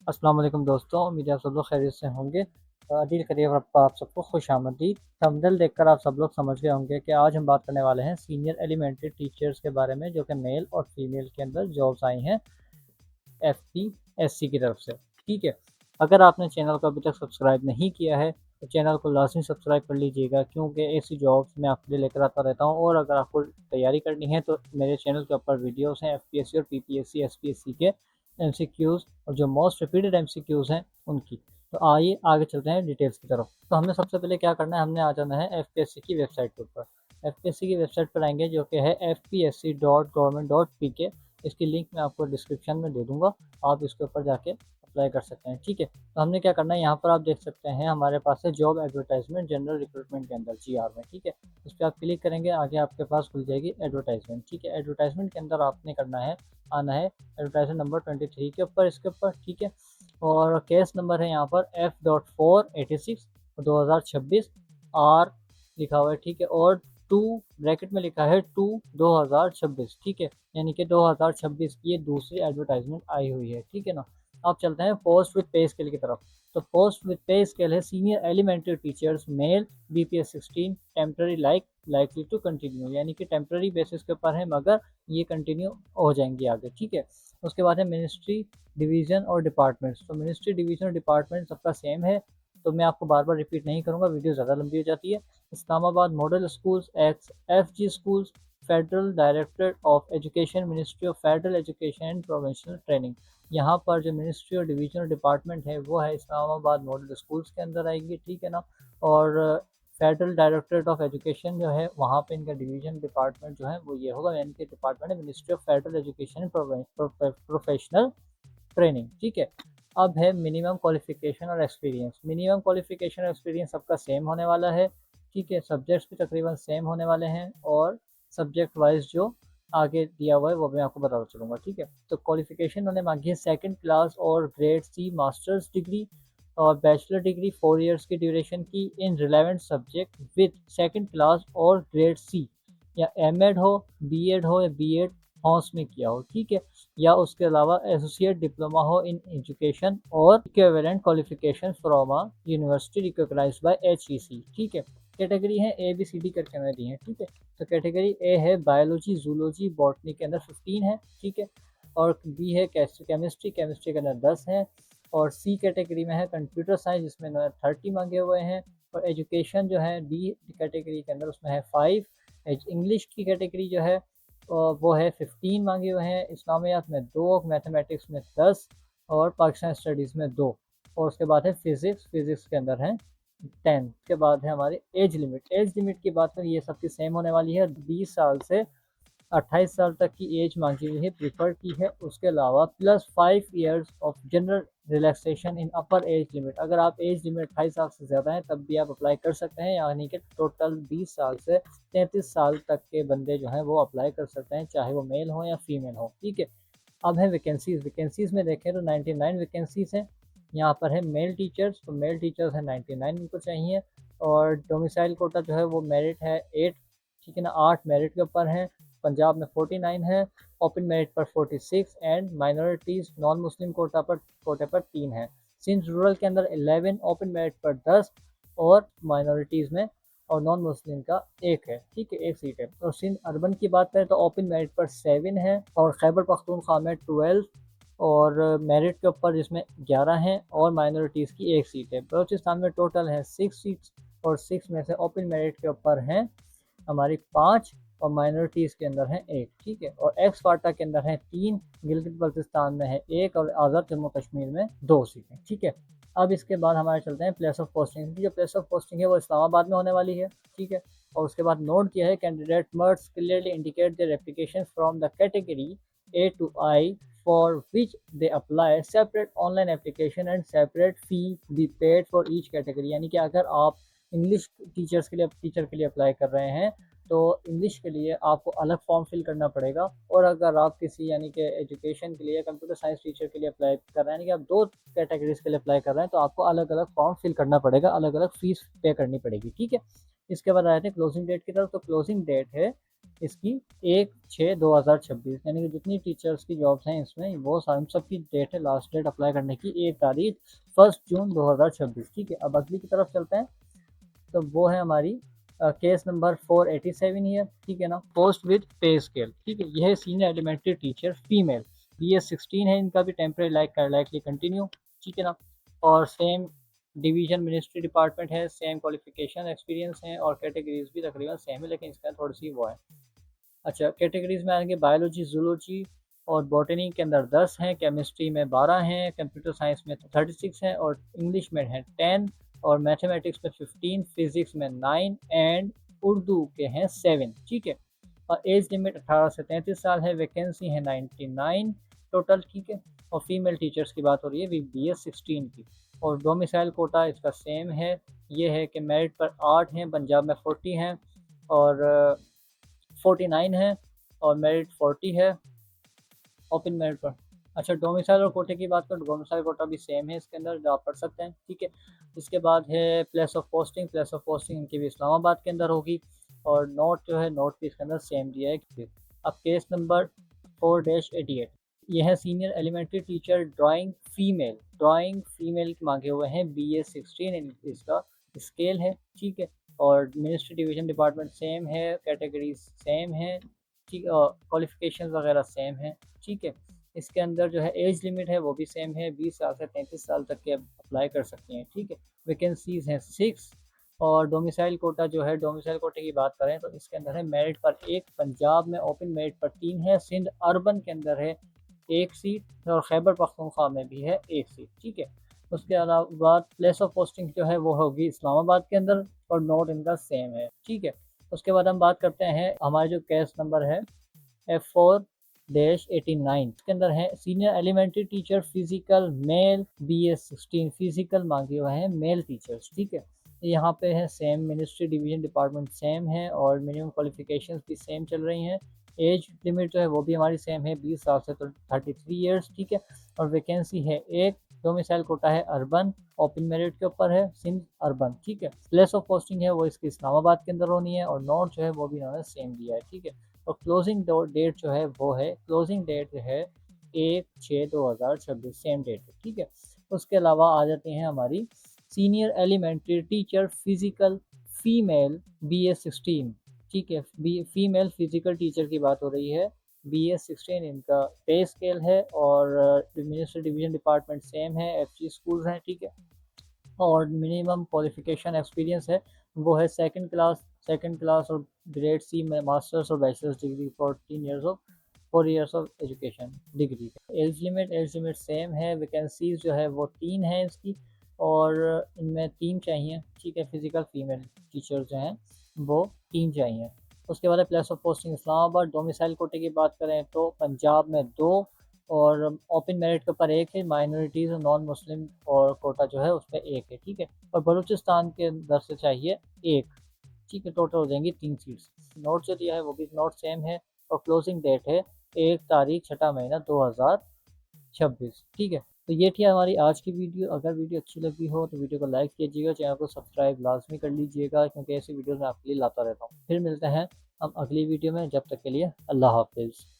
अस्सलाम वालेकुम दोस्तों, उम्मीद है आप सब लोग खैरियत से होंगे। दिल करिए आप सबको खुशामदीद। थंबनेल देखकर आप सब लोग समझ गए होंगे कि आज हम बात करने वाले हैं सीनियर एलिमेंट्री टीचर्स के बारे में, जो कि मेल और फीमेल के अंदर जॉब्स आई हैं एफपीएससी की तरफ से। ठीक है, अगर आपने चैनल को अभी तक सब्सक्राइब नहीं किया है तो चैनल को लाजमी सब्सक्राइब कर लीजिएगा, क्योंकि ऐसी जॉब्स मैं आपके लिए लेकर आता रहता हूँ। और अगर आपको तैयारी करनी है तो मेरे चैनल के ऊपर वीडियोस हैं एफपीएससी और पीपीएससी एसपीएससी के एमसीक्यूज़, और जो मोस्ट रिपीटेड एमसीक्यूज़ हैं उनकी। तो आइए आगे चलते हैं डिटेल्स की तरफ। तो हमने सबसे पहले क्या करना है, हमने आ जाना है एफपीएससी की वेबसाइट के ऊपर। एफपीएससी की वेबसाइट पर आएंगे, जो कि है fpsc.government.pk। इसकी लिंक मैं आपको डिस्क्रिप्शन में दे दूँगा, आप इसके ऊपर जाके अप्लाई कर सकते हैं। ठीक है, तो हमने क्या करना है, यहाँ पर आप देख सकते हैं हमारे पास है जॉब एडवर्टाइजमेंट जनरल रिक्रूटमेंट के अंदर जीआर में। ठीक है, इस पर आप क्लिक करेंगे, आगे आपके पास खुल जाएगी एडवर्टाइजमेंट। ठीक है, एडवर्टाइजमेंट के अंदर आपने करना है, आना है एडवर्टाइजमेंट नंबर 23 के ऊपर, इसके ऊपर। ठीक है, और केस नंबर है यहाँ पर F.486 2026 आर लिखा हुआ है। ठीक है, और 2 ब्रैकेट में लिखा है 2 2026। ठीक है, यानी कि 2026 की ये दूसरी एडवर्टाइजमेंट आई हुई है। ठीक है ना, अब चलते हैं पोस्ट विद पे स्केल की तरफ। तो पोस्ट विद पे स्केल है senior elementary teachers male BPS 16 temporary likely to continue, यानी कि टेम्प्रेरी बेसिस के ऊपर है, मगर ये कंटिन्यू हो जाएंगी आगे। ठीक है, उसके बाद है मिनिस्ट्री डिवीज़न और डिपार्टमेंट्स। तो मिनिस्ट्री डिवीज़न और डिपार्टमेंट सबका सेम है, तो मैं आपको बार बार रिपीट नहीं करूँगा, वीडियो ज़्यादा लंबी हो जाती है। Islamabad model schools x FG schools, federal directorate of education, ministry of federal education and professional training. यहाँ पर जो मिनिस्ट्री और डिवीजनल डिपार्टमेंट है वो है इस्लामाबाद मॉडल स्कूल्स के अंदर आएगी। ठीक है ना, और फेडरल डायरेक्टरेट ऑफ एजुकेशन जो है वहाँ पे इनका डिवीजन डिपार्टमेंट जो है वो ये होगा, यानी कि डिपार्टमेंट है ministry of federal education and professional training. ठीक है, अब है मिनिमम क्वालिफिकेशन और एक्सपीरियंस। मिनिमम क्वालिफिकेशन और एक्सपीरियंस सबका सेम होने वाला है। ठीक है, सब्जेक्ट्स भी तकरीबन सेम होने वाले हैं, और सब्जेक्ट वाइज जो आगे दिया हुआ है वो मैं आपको बताता चलूँगा। ठीक है, तो क्वालिफिकेशन उन्होंने मांगी है सेकंड क्लास और ग्रेड सी मास्टर्स डिग्री, और बैचलर डिग्री 4 इयर्स की ड्यूरेशन की इन relevant subject with second class और ग्रेड सी, या एमएड हो, बीएड हो, या बीएड हॉस में किया हो। ठीक है, या उसके अलावा एसोसिएट डिप्लोमा हो इन एजुकेशन और equivalent qualification from a university recognised by HEC. ठीक है, कैटेगरी है ए बी सी डी करके मैंने दी है। ठीक है, तो कैटेगरी ए है बायोलॉजी जूलॉजी बॉटनी के अंदर 15 है। ठीक है, और बी है केमिस्ट्री केमिस्ट्री के अंदर 10 है, और सी कैटेगरी में है कंप्यूटर साइंस, जिसमें 30 मांगे हुए हैं। और एजुकेशन जो है डी कैटेगरी के अंदर उसमें है 5। इंग्लिश की कैटेगरी जो है वो है 15 मांगे हुए हैं, इस्लामियात में 2, मैथमेटिक्स में 10, और पाकिस्तान स्टडीज़ में 2। और उसके बाद है फिज़िक्स के अंदर है 10। उसके बाद है हमारी एज लिमिट की बात करें, ये सबकी सेम होने वाली है, 20 साल से 28 साल तक की एज मांगी हुई है, प्रीफर की है। उसके अलावा plus 5 years of general relaxation in upper age limit. अगर आप एज लिमिट 28 साल से ज़्यादा है तब भी आप अप्लाई कर सकते हैं, यानी कि टोटल 20 साल से 33 साल तक के बंदे जो हैं वो अप्लाई कर सकते हैं, चाहे वो मेल हो या फीमेल हो। ठीक है, अब है वैकेंसीज़ में देखें तो 99 वैकेंसीज़ हैं। यहाँ पर है मेल टीचर्स, तो मेल टीचर्स है 99 इनको चाहिए। और डोमिसाइल कोटा जो है वो मेरिट है 8। ठीक है ना, 8 मेरिट के ऊपर हैं। पंजाब में 49 है, ओपन मेरिट पर 46, एंड माइनॉरिटीज़ नॉन मुस्लिम कोटे पर 3 है। सिंध रूरल के अंदर 11, ओपन मेरिट पर 10, और माइनॉरिटीज़ में और नॉन मुस्लिम का 1 है। ठीक है, 1 सीट है। और सिंध अर्बन की बात करें तो ओपन मेरिट पर 7 है, और खैबर पख्तूनख्वा में 12, और मेरिट के ऊपर जिसमें 11 हैं, और माइनॉरिटीज़ की 1 सीट है। बलूचिस्तान में टोटल है 6 सीट्स, और 6 में से ओपन मेरिट के ऊपर हैं हमारी 5, और माइनॉरिटीज़ के अंदर हैं 1। ठीक है, और एक्स फाटा के अंदर हैं 3, गिलगित बल्तिस्तान में है 1, और आज़ाद जम्मू कश्मीर में 2 सीटें। ठीक है, अब इसके बाद हमारे चलते हैं प्लेस ऑफ पोस्टिंग की। जो प्लेस ऑफ पोस्टिंग है वो इस्लामाबाद में होने वाली है। ठीक है, और उसके बाद नोट किया है candidate must clearly indicate their application from the category A to I for which they apply, separate online application and separate fee be paid for each category. यानी कि अगर आप इंग्लिश टीचर के लिए अप्लाई कर रहे हैं तो इंग्लिश के लिए आपको अलग फॉर्म फिल करना पड़ेगा, और अगर आप किसी यानी कि एजुकेशन के लिए कंप्यूटर साइंस टीचर के लिए अप्लाई कर रहे हैं, यानी कि आप 2 कैटेगरीज के लिए अप्लाई कर रहे हैं, तो आपको अलग अलग फॉर्म फिल करना पड़ेगा, अलग अलग फ़ीस पे करनी पड़ेगी। ठीक है, इसके बाद आए थे क्लोजिंग डेट की तरफ। तो क्लोजिंग डेट है इसकी 1/6/2026, यानी कि जितनी टीचर्स की जॉब्स हैं इसमें वो सब की डेट है, लास्ट डेट अप्लाई करने की 1 तारीख 1 जून 2026। ठीक है, अब अगली की तरफ चलते हैं। तो वो है हमारी केस नंबर 487 है। ठीक है ना, पोस्ट विद पे स्केल। ठीक है, यह है senior elementary teacher female, BS16 है इनका भी, टेम्परेरी लाइकली कंटिन्यू। ठीक है ना, और सेम डिवीजन मिनिस्ट्री डिपार्टमेंट है, सेम क्वालिफिकेशन एक्सपीरियंस है, और कैटेगरीज भी तकरीबन सेम है, लेकिन इसका थोड़ी सी वो है। अच्छा, कैटेगरीज में आएंगे बायोलॉजी, जूलॉजी और बॉटनी के अंदर 10 हैं, केमिस्ट्री में 12 हैं, कंप्यूटर साइंस में 36 हैं, और इंग्लिश में है 10, और मैथमेटिक्स में 15, फिजिक्स में 9 एंड उर्दू के हैं 7। ठीक है, और एज लिमिट 18 से 33 साल है, वैकेंसी है 99 टोटल। ठीक है, और फीमेल टीचर्स की बात हो रही है BS16 की, और डोमिसाइल कोटा इसका सेम है। ये है कि मेरिट पर 8 हैं, पंजाब में 40 हैं, और 49 है, और मेरिट 40 है ओपन मेरिट पर। अच्छा, डोमिसाइल और कोटे की बात करें, डोमिसाइल कोटा भी सेम है इसके अंदर, जो आप पढ़ सकते हैं। ठीक है, इसके बाद है place of posting. Place of posting इनकी भी इस्लामाबाद के अंदर होगी, और नोट जो है नोट भी इसके अंदर सेम दिया है। अब केस नंबर 4-88, यह है senior elementary teacher drawing female. Drawing female मांगे हुए हैं, BS16 इसका स्केल है। ठीक है, और मिनिस्ट्री डिवीजन डिपार्टमेंट सेम है, कैटेगरी सेम है, ठीक, क्वालिफिकेशन वगैरह सेम है। ठीक है, इसके अंदर जो है एज लिमिट है वो भी सेम है, 20 साल से 33 साल तक के अप्लाई कर सकती हैं। ठीक है, वैकेंसीज हैं 6, और डोमिसाइल कोटा जो है, डोमिसाइल कोटे की बात करें तो इसके अंदर है मेरिट पर 1, पंजाब में ओपन मेरिट पर 3 है, सिंध अर्बन के अंदर है 1 सीट, और खैबर पख्तूनख्वा में भी है 1 सीट। ठीक है, उसके अलावा प्लेस ऑफ पोस्टिंग जो है वो होगी इस्लामाबाद के अंदर, और नोट इनका सेम है। ठीक है, उसके बाद हम बात करते हैं हमारे जो केस नंबर है F4-89, इसके अंदर है senior elementary teacher physical male, BS16 physical मांगे हुए हैं मेल टीचर्स। ठीक है, यहाँ पे है same, ministry division department same है, और मिनिमम क्वालिफिकेशंस भी सेम चल रही हैं। एज लिमिट जो है वो भी हमारी सेम है, 20 साल से तो 33 ईयर्स। ठीक है, और वैकेंसी है 1, डोमिसाइल कोटा है अर्बन, ओपन मेरिट के ऊपर है सिंध अर्बन। ठीक है, प्लेस ऑफ पोस्टिंग है वो इसकी इस्लामाबाद के अंदर होनी है, और नोट जो है वो भी इन्होंने सेम दिया है। ठीक है, और क्लोजिंग डेट जो है वो है, क्लोजिंग डेट है 1/6/2026, सेम डेट है। ठीक है, उसके अलावा आ जाती हैं हमारी senior elementary teacher physical female, BS16। ठीक है, फीमेल फिजिकल टीचर की बात हो रही है, BS16 इनका पे स्केल है, और मिनिस्ट्री डिवीजन डिपार्टमेंट सेम है, FG स्कूल हैं। ठीक है, और मिनिमम क्वालिफिकेशन एक्सपीरियंस है वो है सेकंड क्लास और ग्रेड सी में मास्टर्स और bachelors degree, 4 years of education degree. Age limit same है, वैकेंसीज जो है वो 3 है इसकी, और इनमें 3 चाहिए। ठीक है, फिजिकल फीमेल टीचर जो हैं वो 3 चाहिए। उसके बाद place of posting Islamabad. Domicile कोटे की बात करें तो पंजाब में 2, और ओपन मेरिट के ऊपर 1 है, माइनॉरिटीज़ और नॉन मुस्लिम और कोटा जो है उस पर 1 है। ठीक है, और बलूचिस्तान के अंदर से चाहिए 1। ठीक है, टोटल हो जाएंगी 3 सीट्स। नोट जो दिया है वो भी नोट सेम है, और क्लोजिंग डेट है 1 तारीख 6 महीना 2026। ठीक है, तो ये थी हमारी आज की वीडियो। अगर वीडियो अच्छी लगी हो तो वीडियो को लाइक कीजिएगा, चैनल को सब्सक्राइब लाजमी कर लीजिएगा, क्योंकि ऐसी वीडियो मैं आपके लिए लाता रहता हूँ। फिर मिलते हैं हम अगली वीडियो में, जब तक के लिए अल्लाह हाफिज़।